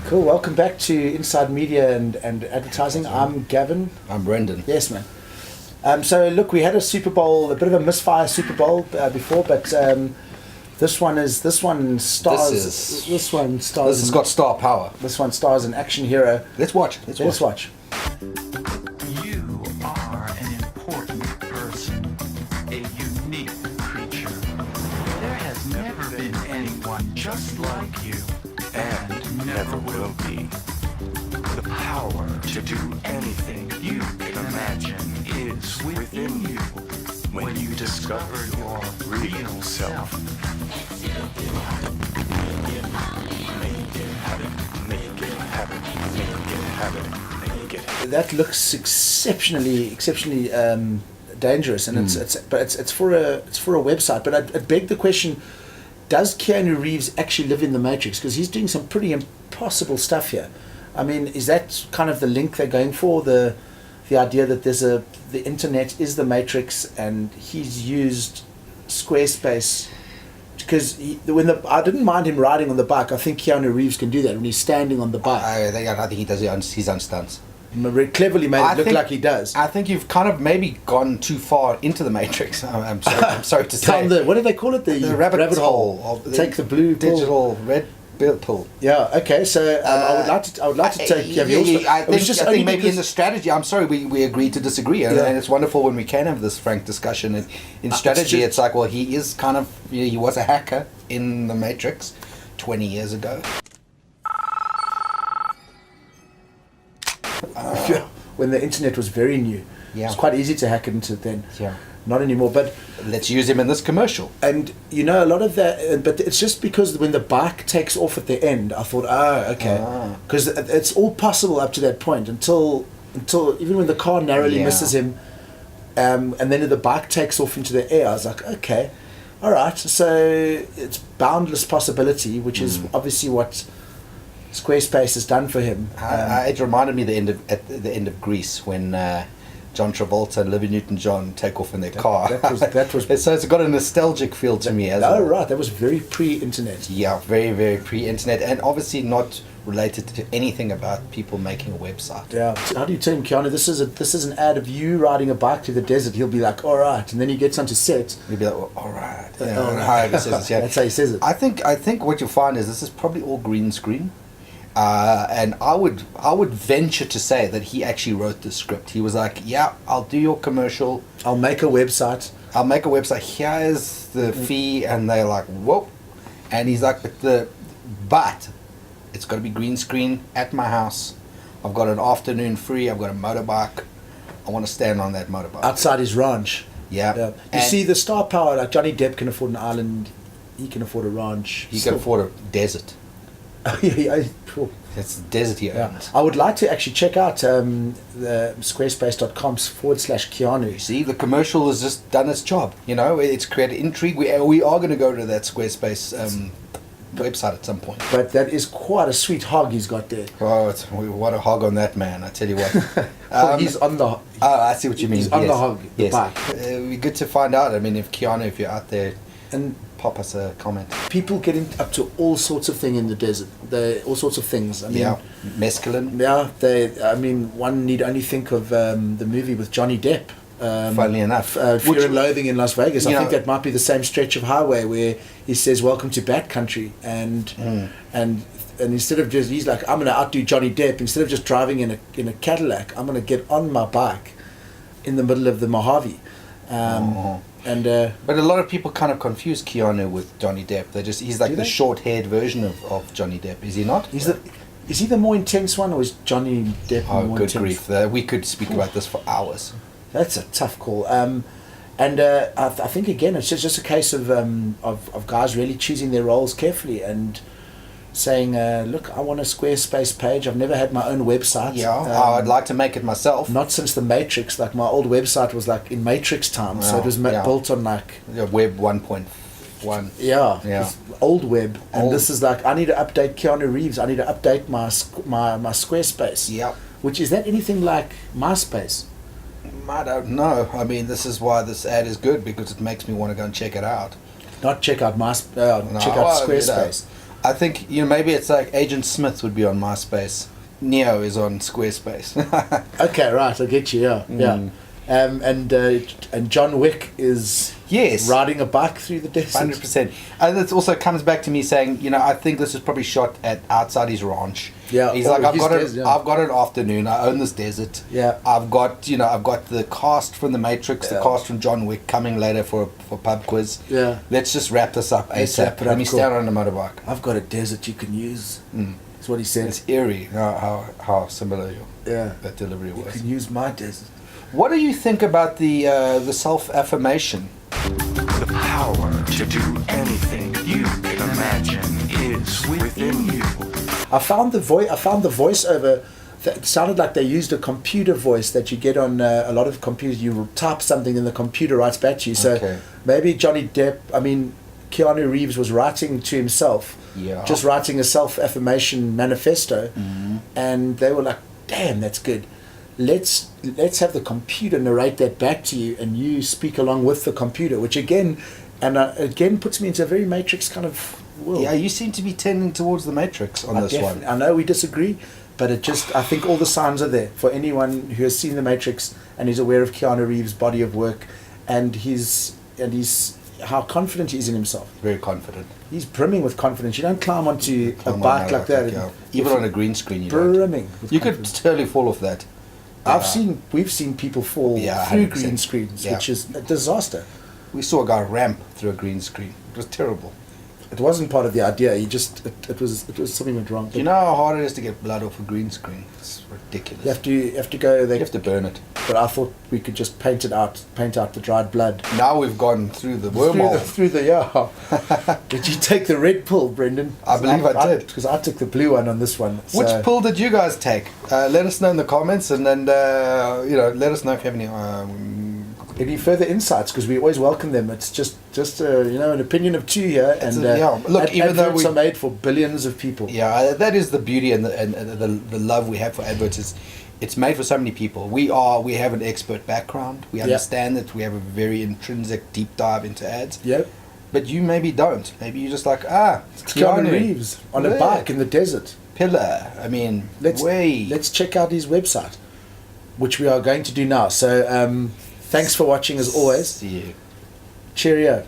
Cool. Welcome back to Inside Media and Advertising. I'm Gavin. I'm Brendan. Yes, man. So look, we had a Super Bowl, a bit of a misfire Super Bowl before, but this one stars. This has got star power. This one stars an action hero. Let's watch. Let's watch. You are an important person, a unique creature. There has never been anyone just like you, and never will be. The power to do anything you can imagine is within you when you discover your real self. That looks exceptionally dangerous, and it's for a website. But I beg the question: does Keanu Reeves actually live in the Matrix? Because he's doing some pretty impossible stuff here. I mean, is that kind of the link they're going for? The idea that the internet is the Matrix, and he's used Squarespace. Because I didn't mind him riding on the bike. I think Keanu Reeves can do that when he's standing on the bike. I think he does his own stunts. Very cleverly made it look like he does. I think you've kind of maybe gone too far into the Matrix. I'm sorry to say. What do they call it? The rabbit hole. Take the blue digital red pill. Yeah. Okay. So I would like to take. I think maybe in the strategy. I'm sorry, we agreed to disagree, and it's wonderful when we can have this frank discussion. And in strategy, it's like, well, he is kind of he was a hacker in the Matrix 20 years ago. When the internet was very new, it was quite easy to hack into it then. Yeah. Not anymore, but let's use him in this commercial. And a lot of that, but it's just because when the bike takes off at the end, I thought, because it's all possible up to that point until even when the car narrowly misses him, and then the bike takes off into the air. I was like, okay, all right. So it's boundless possibility, which is obviously what Squarespace has done for him. It reminded me at the end of Grease when John Travolta and Olivia Newton-John take off in their car. That was so it's got a nostalgic feel to me as well. Oh right, that was very pre-internet. Yeah, very very pre-internet, and obviously not related to anything about people making a website. Yeah. So how do you tell him, Keanu, this is an ad of you riding a bike to the desert? He'll be like, all right, and then he gets onto set. He'll be like, well, all right. However he says it, yeah. That's how he says it. I think what you'll find is this is probably all green screen. And I would venture to say that he actually wrote the script. He was like, yeah, I'll do your commercial. I'll make a website. Here's the fee. And they're like, whoa. And he's like, but it's got to be green screen at my house. I've got an afternoon free. I've got a motorbike. I want to stand on that motorbike. Outside his ranch. Yeah. You see the star power, like Johnny Depp can afford an island. He can afford a ranch. He can afford a desert. Cool. It's the desert here. Yeah. I would like to actually check out the squarespace.com/Keanu. See, the commercial has just done its job. It's created intrigue. We are going to go to that Squarespace website at some point. But that is quite a sweet hog he's got there. Oh, what a hog on that man! I tell you what. He's on the. Oh, I see what you mean. He's on the hog. Yes. It'd be good to find out. I mean, if you're out there, and pop us a comment. People getting up to all sorts of things in the desert. All sorts of things. I mean, mescaline. Yeah, one need only think of the movie with Johnny Depp. Funnily enough, Fear and Loathing in Las Vegas. I think that might be the same stretch of highway where he says, "Welcome to Bat Country," and instead of he's like, "I'm going to outdo Johnny Depp." Instead of just driving in a Cadillac, I'm going to get on my bike in the middle of the Mojave. But a lot of people kind of confuse Keanu with Johnny Depp. He's like the short-haired version of Johnny Depp, is he not? Is he the more intense one, or is Johnny Depp more intense? Oh, good grief! We could speak about this for hours. That's a tough call. I think again, it's just a case of guys really choosing their roles carefully and saying, look, I want a Squarespace page. I've never had my own website. Yeah, I'd like to make it myself. Not since the Matrix. Like my old website was like in Matrix time, so it was built on like Web 1.1. Yeah. Old web, and this is like I need to update Keanu Reeves. I need to update my Squarespace. Yeah. Which is that anything like MySpace? I don't know. I mean, this is why this ad is good, because it makes me want to go and check it out. Not check out check out Squarespace. I think maybe it's like Agent Smith would be on MySpace. Neo is on Squarespace. Okay, right. I get you. Yeah, yeah. And John Wick is riding a bike through the desert. 100%. And it also comes back to me saying, I think this is probably shot at outside his ranch. Yeah. He's like, I've got an afternoon. I own this desert. Yeah. I've got the cast from The Matrix, the cast from John Wick coming later for pub quiz. Yeah. Let's just wrap this up ASAP. Let me stand on a motorbike. I've got a desert you can use. That's what he said. It's eerie how similar that delivery was. You can use my desert. What do you think about the self-affirmation? The power to do anything you can imagine is within you. I found the voiceover that sounded like they used a computer voice that you get on a lot of computers. You type something and the computer writes back to you. So maybe Keanu Reeves was writing to himself, just writing a self-affirmation manifesto, and they were like, "Damn, that's good. Let's have the computer narrate that back to you, and you speak along with the computer," which again puts me into a very Matrix kind of world. Yeah, you seem to be tending towards the Matrix on this one. I know we disagree, but I think all the signs are there for anyone who has seen the Matrix and is aware of Keanu Reeves' body of work, and his how confident he is in himself. Very confident. He's brimming with confidence. You don't climb onto a bike like that. Even on a green screen, you brimming. You could totally fall off that. We've seen people fall through green screens, which is a disaster. We saw a guy ramp through a green screen. It was terrible. It wasn't part of the idea. It was something went wrong. Do you know how hard it is to get blood off a green screen? It's ridiculous. You have to go. You have to burn it. But I thought we could just paint out the dried blood. Now we've gone through the wormhole. Through the Did you take the red pill, Brendan? I believe I did. Because I took the blue one on this one. Which pill did you guys take? Let us know in the comments, and then let us know if you have any further insights, because we always welcome them. It's just an opinion of two here, and look, even though adverts are made for billions of people. Yeah, that is the beauty and the love we have for adverts. It's made for so many people. We have an expert background. We understand that we have a very intrinsic deep dive into ads. Yep. But you maybe don't. Maybe you're just like, it's Keanu Reeves on a bike in the desert. Pillar. I mean, let's check out his website, which we are going to do now. So thanks for watching as always. See you. Cheerio.